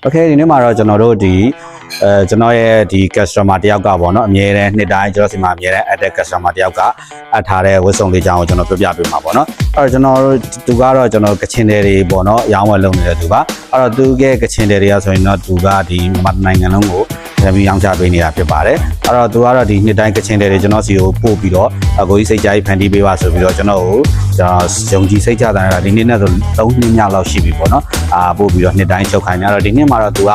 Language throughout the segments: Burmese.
Okay ဒီနေ့မှာတော့ကျွန်တော်တို့ဒီကျွန်တော်ရဲ့ဒီ customer တယောက်ကပေါ့နော်အမြဲတမ်းနှစ်တိုင်းကျွန်တော်စီမှာအမြဲတမ်း add customer တယောက်ကအပ်ထားတဲ့ဝတ်စုံလေးကြောင်းကိုကျွန်တော်ပြပြပေးမှာပေါ့နော်အဲ့တော့ကျွန်တော်တို့သူကတော့ကျွန်တော်ကချင်တယ်တွေပေါ့နော်အယောင်းဝယ်လုပ်နေတဲ့သူပါအဲ့တော့သူကကချင်တယ်တွေကဆိုရင်တော့သူကဒီမြန်မာနိုင်ငံလုံးကိုပြီးရောင်းချပေးနေတာဖြစ်ပါတယ်အဲ့တော့သူကတော့ဒီနှစ်တိုင်းကချင်တယ်တွေကျွန်တော်စီကိုပို့ပြီးတော့အကိုကြီးစိတ်ကြိုက်ဖန်တီးပေးပါဆိုပြီးတော့ကျွန်တော်ကိုယုံကြည်စိတ်ချတာဒီနေ့နဲ့ဆို3နှစ်မြောက်လောက်ရှိပြီပေါ့နော်ပို့ပြီးတော့နှစ်တိုင်းချုပ်ခိုင်းနေတော့ဒီနှစ်မှာတော့သူက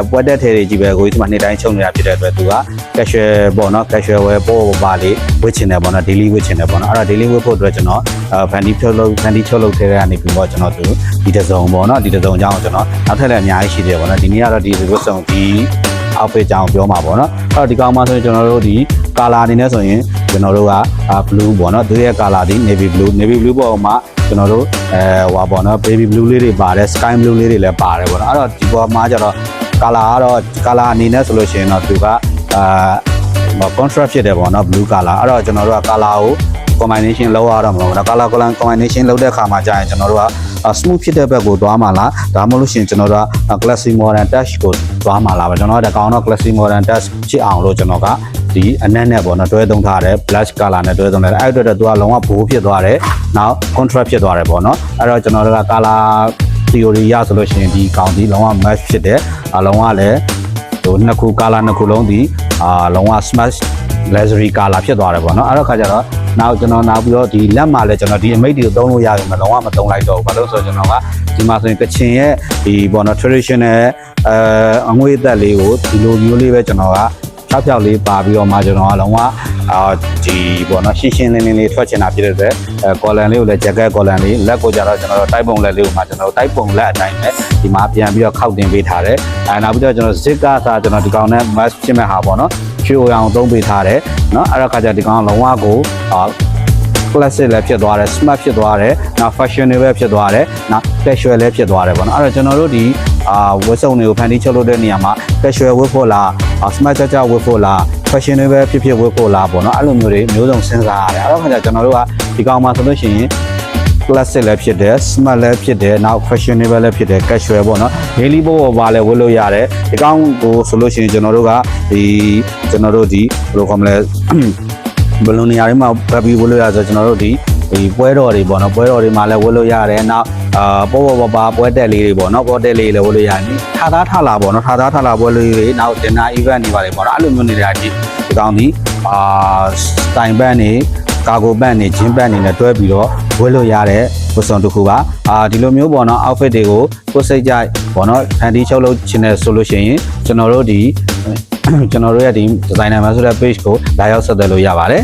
ပွဲတက်ထဲတွေကြီးပဲကိုကြီးဒီမှာနှစ်တိုင်းချုပ်နေတာဖြစ်တဲ့အတွက်သူက casual ပေါ့နော် casual ဝယ်ပို့ပါလေဝတ်ချင်တယ်ပေါ့နော် daily ဝတ်ချင်တယ်ပေါ့နော်အဲ့တော့ daily ဝတ်ဖို့အတွက်ကျွန်တော်ဖန်တီးချုပ်လုပ်ထဲကနေပြီးတော့ကျွန်တော်သူဒီတစ်စုံပေါ့နော်ဒီတစ်စုံအကြောင်းကျွန်တော်နောက်ထပ်လည်းအများကြီးရှိတယ်ပေါ့နော်ဒီနေ့ကတော့ဒီဝတ်စုံဒီ outfit ကြောင်းပြောမှာပေါ့နော်အဲ့တော့ဒီကောင်မှဆိုရင်ကျွန်တော်တို့ဒီ color အနေနဲ့ဆိုရင်ကျွန်တော်တို့က blue ပေါ့နော်သူရဲ့ color ဒီ navy blue ပေါ်မှာကျွန်တော်တို့ဟိုပေါ့နော် baby blue လေးတွေပါတယ် sky blue လေးတွေလည်းပါတယ်ပေါ့နော်အဲ့တော့ဒီပေါ်မှာကျတော့ color ကတော့ color အနေနဲ့ဆိုလို့ရှိရင်တော့သူကcontrast ဖြစ်တယ်ပေါ့နော် blue color အဲ့တော့ကျွန်တော်တို့က color ကို combination လောက်ရတော့မလို့နော် color combination လောက်တဲ့အခါမှာကြာရင်ကျွန်တော်တို့ကsmooth ဖြစ်တဲ့ဘက်ကိုသွားမှာလားဒါမှမဟုတ်လို့ရှိရင်ကျွန်တော်တို့က classic modern touch ကိုသွားမှာလားပဲကျွန်တော်ကကောင်တော့ classic modern touch ဖြစ်အောင်လို့ကျွန်တော်ကဒီအနက်နဲ့ပေါ့နော်တွဲသုံးထားတယ် black color နဲ့တွဲသုံးတယ်အဲ့အတွက်သူကလုံးဝဘိုးဖြစ်သွားတယ်နောက် contrast ဖြစ်သွားတယ်ပေါ့နော်အဲ့တော့ကျွန်တော်တို့က color theory ရဆိုလို့ရှိရင်ဒီကောင်ဒီလုံးဝ match ဖြစ်တယ်လုံးဝလည်းဟိုနှစ်ခု color နှစ်ခုလုံးဒီလုံးဝ smash luxury color ဖြစ်သွားတယ်ပေါ့နော်အဲ့တော့ခါကျတော့နောက်ကျွန်တော်နောက်ပြီးတော့ဒီလက်မှာလည်းကျွန်တော်ဒီအမိတ်တွေကိုသုံးလို့ရပြီမလုံးဝမသုံးလိုက်တော့ဘူးဘာလို့ဆိုတော့ကျွန်တော်ကဒီမှာဆိုရင်ကချင်ရဲ့ဒီပေါ့နော် traditional အငွေအသက်လေးကိုဒီလိုမျိုးလေးပဲကျွန်တော်ကဖြောက်ဖြောက်လေးပါပြီးတော့မှကျွန်တော်ကလုံးဝဒီပေါ့နော်ရှင်းရှင်းလင်းလင်းလေးထွက်ချင်တာဖြစ်တဲ့အတွက်ကော်လန်လေးကိုလည်း jacket ကော်လန်လေးလက်ကိုကြတော့ကျွန်တော်တို့တိုက်ပုံလက်လေးကိုမှကျွန်တော်တို့တိုက်ပုံလက်အတိုင်းပဲဒီမှာပြန်ပြီးတော့ခောက်တင်ပေးထားတယ်နောက်ပြီးတော့ကျွန်တော် zip ကစားကျွန်တော်ဒီကောင်နဲ့ match ဖြစ်မဲ့ဟာပေါ့နော်ချွေအောင်သုံးပေးထားတယ်เนาะအဲ့တော့ခါကျဒီကောင်လုံးဝကိုclassic လည်းဖြစ်သွားတယ် smart ဖြစ်သွားတယ်နောက် fashionable ဖြစ်သွားတယ်နောက် casual လည်းဖြစ်သွားတယ်ပေါ့နော်အဲ့တော့ကျွန်တော်တို့ဒီဝတ်စုံတွေကိုဖန်တီးချုပ်လုပ်တဲ့နေရာမှာ casual ဝတ်ဖို့လား smart ကြဝတ်ဖို့လား fashionable ဖြစ်ဝတ်ဖို့လားပေါ့နော်အဲ့လိုမျိုးတွေမျိုးစုံစဉ်းစားရတယ်အဲ့တော့ခါကျကျွန်တော်တို့ကဒီကောင်မှာဆိုလို့ရှိရင် classic လည်းဖြစ်တယ် smart လည်းဖြစ်တယ်နောက် fashionable လည်းဖြစ်တယ် casual ပေါ့နော် daily ပေါ်ပါလည်းဝတ်လို့ရတယ်ဒီကောင်ကိုဆိုလို့ရှိရင်ကျွန်တော်တို့ကဒီဘယ်လိုခေါ်မလဲဘလုံးနေရာတွေမှာဖပ်ပြီးဝတ်လို့ရဆိုကျွန်တော်တို့ဒီပွဲတော်တွေပေါ့နော်ပွဲတော်တွေမှာလည်းဝတ်လို့ရတယ်နောက်ပေါ်ပါပွဲတက်လေးတွေပေါ့နော်ပွဲတက်လေးလည်းဝတ်လို့ရတယ်ထားသားထားလာပေါ့နော်ထားသားထားလာပွဲလေးတွေနောက် dinner event တွေပါတယ်ပေါ့နော်အဲ့လိုမျိုးနေတာဒီကောင်ဒီစတိုင်ဘတ်နေကာဂိုဘတ်နေဂျင်းဘတ်နေနဲ့တွဲပြီးတော့ဝတ်လို့ရတဲ့ဝတ်စုံတစ်ခုပါဒီလိုမျိုးပေါ့နော် outfit တွေကိုကိုယ်စိတ်ကြိုက်ပေါ့နော်ဖန်တီးချုပ်လုပ်ချင်တယ်ဆိုလို့ရှိရင်ကျွန်တော်တို့ရဲ့ဒီ designer မှာဆိုတဲ့ page ကိုလာရောက်ဆက်သွယ်လို့ရပါတယ်